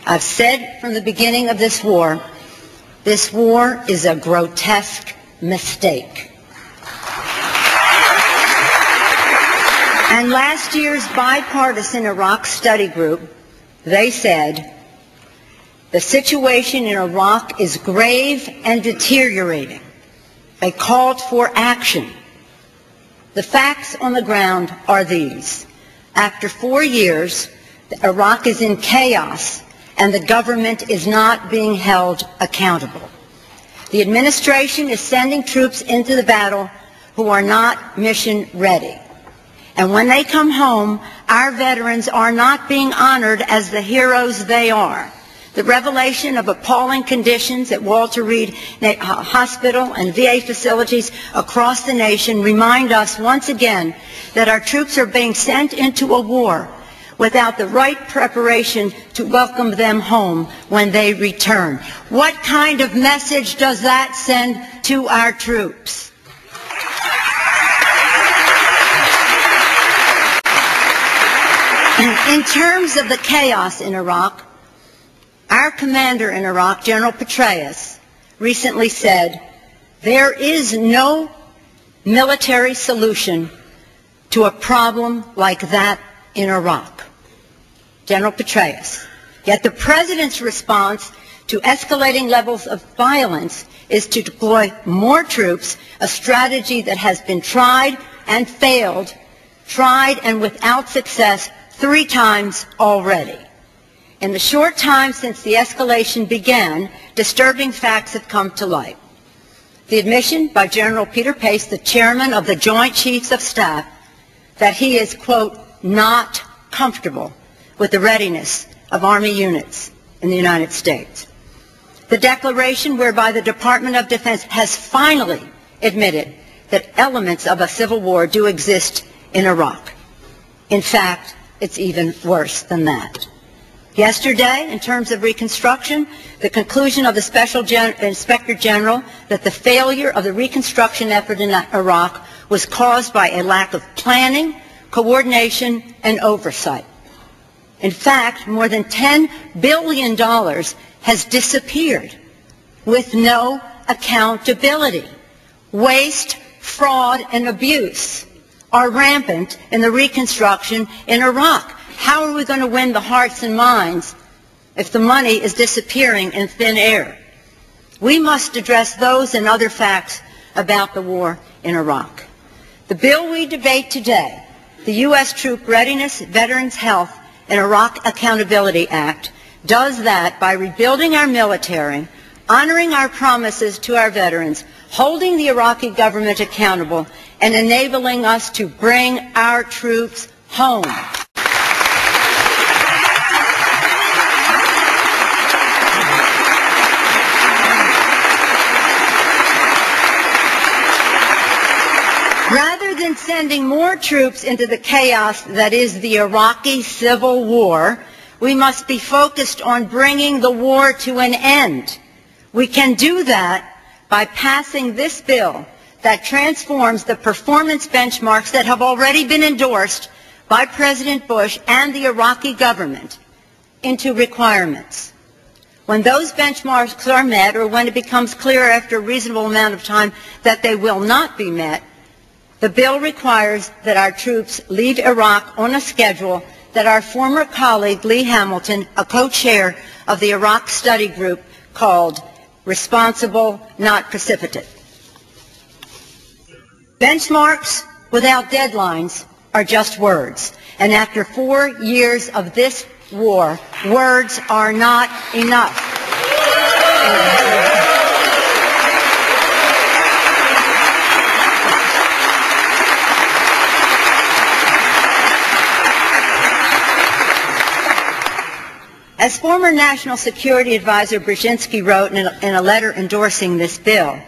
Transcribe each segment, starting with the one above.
I've said from the beginning of this war is a grotesque mistake. And last year's bipartisan Iraq study group, they said, the situation in Iraq is grave and deteriorating. They called for action. The facts on the ground are these. After 4 years, Iraq is in chaos and the government is not being held accountable. The administration is sending troops into the battle who are not mission ready. And when they come home, our veterans are not being honored as the heroes they are. The revelation of appalling conditions at Walter Reed Hospital and VA facilities across the nation remind us once again that our troops are being sent into a war without the right preparation to welcome them home when they return. What kind of message does that send to our troops? In terms of the chaos in Iraq, our commander in Iraq, General Petraeus, recently said, there is no military solution to a problem like that in Iraq. General Petraeus. Yet the President's response to escalating levels of violence is to deploy more troops, a strategy that has been tried and failed, tried and without success 3 times already. In the short time since the escalation began, disturbing facts have come to light. The admission by General Peter Pace, the chairman of the Joint Chiefs of Staff, that he is, quote, not comfortable with the readiness of Army units in the United States. The declaration whereby the Department of Defense has finally admitted that elements of a civil war do exist in Iraq. In fact, it's even worse than that. Yesterday, in terms of reconstruction, the conclusion of the Special Inspector General that the failure of the reconstruction effort in Iraq was caused by a lack of planning, coordination, and oversight. In fact, more than $10 billion has disappeared with no accountability. Waste, fraud, and abuse are rampant in the reconstruction in Iraq. How are we going to win the hearts and minds if the money is disappearing in thin air? We must address those and other facts about the war in Iraq. The bill we debate today, the U.S. Troop Readiness, Veterans Health, and Iraq Accountability Act, does that by rebuilding our military, honoring our promises to our veterans, holding the Iraqi government accountable, and enabling us to bring our troops home. Rather than sending more troops into the chaos that is the Iraqi civil war, we must be focused on bringing the war to an end. We can do that by passing this bill that transforms the performance benchmarks that have already been endorsed by President Bush and the Iraqi government into requirements. When those benchmarks are met, or when it becomes clear after a reasonable amount of time that they will not be met, the bill requires that our troops leave Iraq on a schedule that our former colleague Lee Hamilton, a co-chair of the Iraq study group, called responsible, not precipitate. Benchmarks without deadlines are just words. And after 4 years of this war, words are not enough. As former National Security Advisor Brzezinski wrote in a letter endorsing this bill,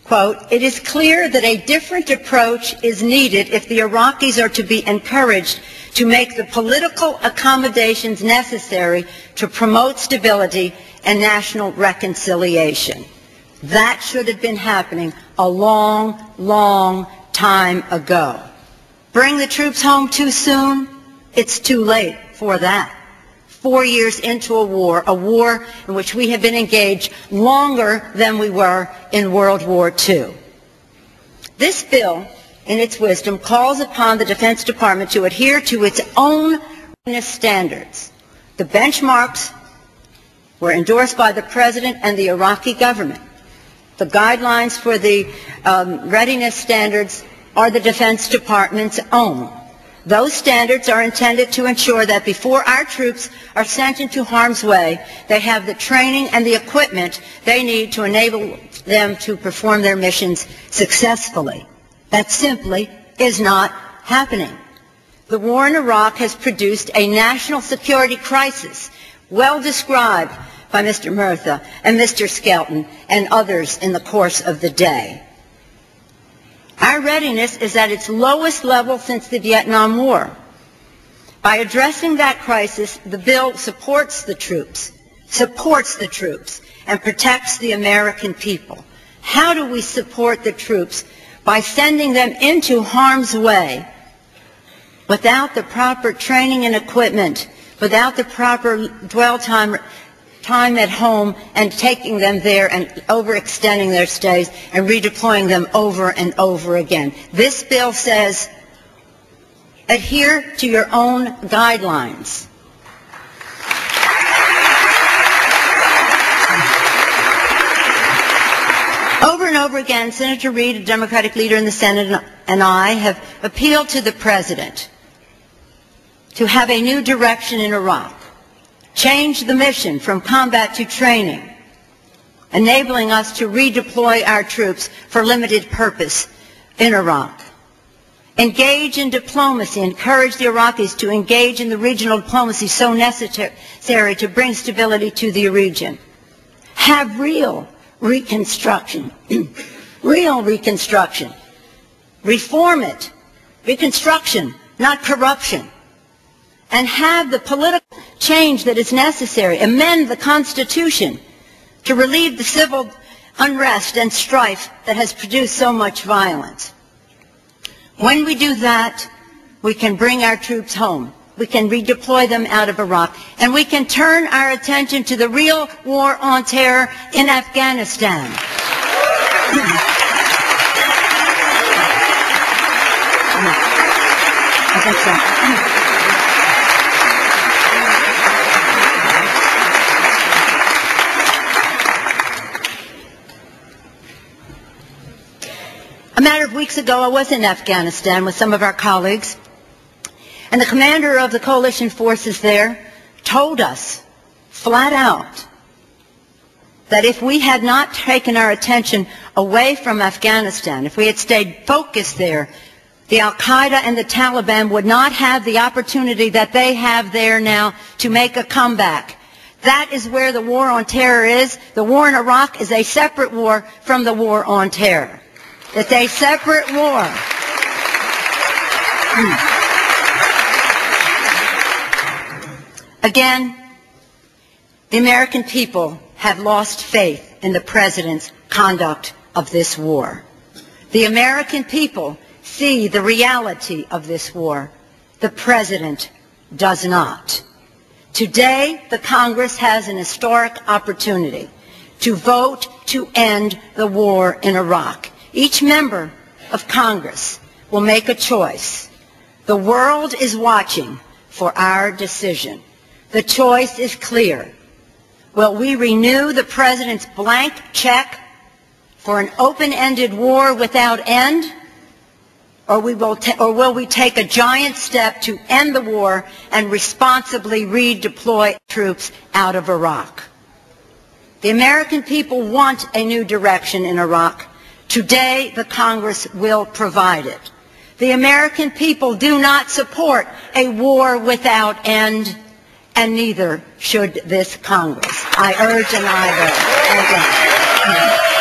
quote, "It is clear that a different approach is needed if the Iraqis are to be encouraged to make the political accommodations necessary to promote stability and national reconciliation." That should have been happening a long, long time ago. Bring the troops home too soon? It's too late for that. 4 years into a war in which we have been engaged longer than we were in World War II. This bill, in its wisdom, calls upon the Defense Department to adhere to its own readiness standards. The benchmarks were endorsed by the President and the Iraqi government. The guidelines for the readiness standards are the Defense Department's own. Those standards are intended to ensure that before our troops are sent into harm's way, they have the training and the equipment they need to enable them to perform their missions successfully. That simply is not happening. The war in Iraq has produced a national security crisis, well described by Mr. Murtha and Mr. Skelton and others in the course of the day. Our readiness is at its lowest level since the Vietnam War. By addressing that crisis, the bill supports the troops, and protects the American people. How do we support the troops? By sending them into harm's way without the proper training and equipment, without the proper dwell time at home, and taking them there and overextending their stays and redeploying them over and over again. This bill says, adhere to your own guidelines. Over and over again, Senator Reid, a Democratic leader in the Senate, and I have appealed to the President to have a new direction in Iraq. Change the mission from combat to training, enabling us to redeploy our troops for limited purpose in Iraq. Engage in diplomacy. Encourage the Iraqis to engage in the regional diplomacy so necessary to bring stability to the region. Have real reconstruction. Real reconstruction. Reform it. Reconstruction, not corruption. And have the political change that is necessary. Amend the Constitution to relieve the civil unrest and strife that has produced so much violence. When we do that, we can bring our troops home. We can redeploy them out of Iraq. And we can turn our attention to the real war on terror in Afghanistan. I think so. A matter of weeks ago, I was in Afghanistan with some of our colleagues, and the commander of the coalition forces there told us flat out that if we had not taken our attention away from Afghanistan, if we had stayed focused there, the Al-Qaeda and the Taliban would not have the opportunity that they have there now to make a comeback. That is where the war on terror is. The war in Iraq is a separate war from the war on terror. It's a separate war. Again, the American people have lost faith in the President's conduct of this war. The American people see the reality of this war. The President does not. Today, the Congress has an historic opportunity to vote to end the war in Iraq. Each member of Congress will make a choice. The world is watching for our decision. The choice is clear. Will we renew the President's blank check for an open-ended war without end? Or will we take a giant step to end the war and responsibly redeploy troops out of Iraq? The American people want a new direction in Iraq. Today, the Congress will provide it. The American people do not support a war without end, and neither should this Congress. I urge and I will.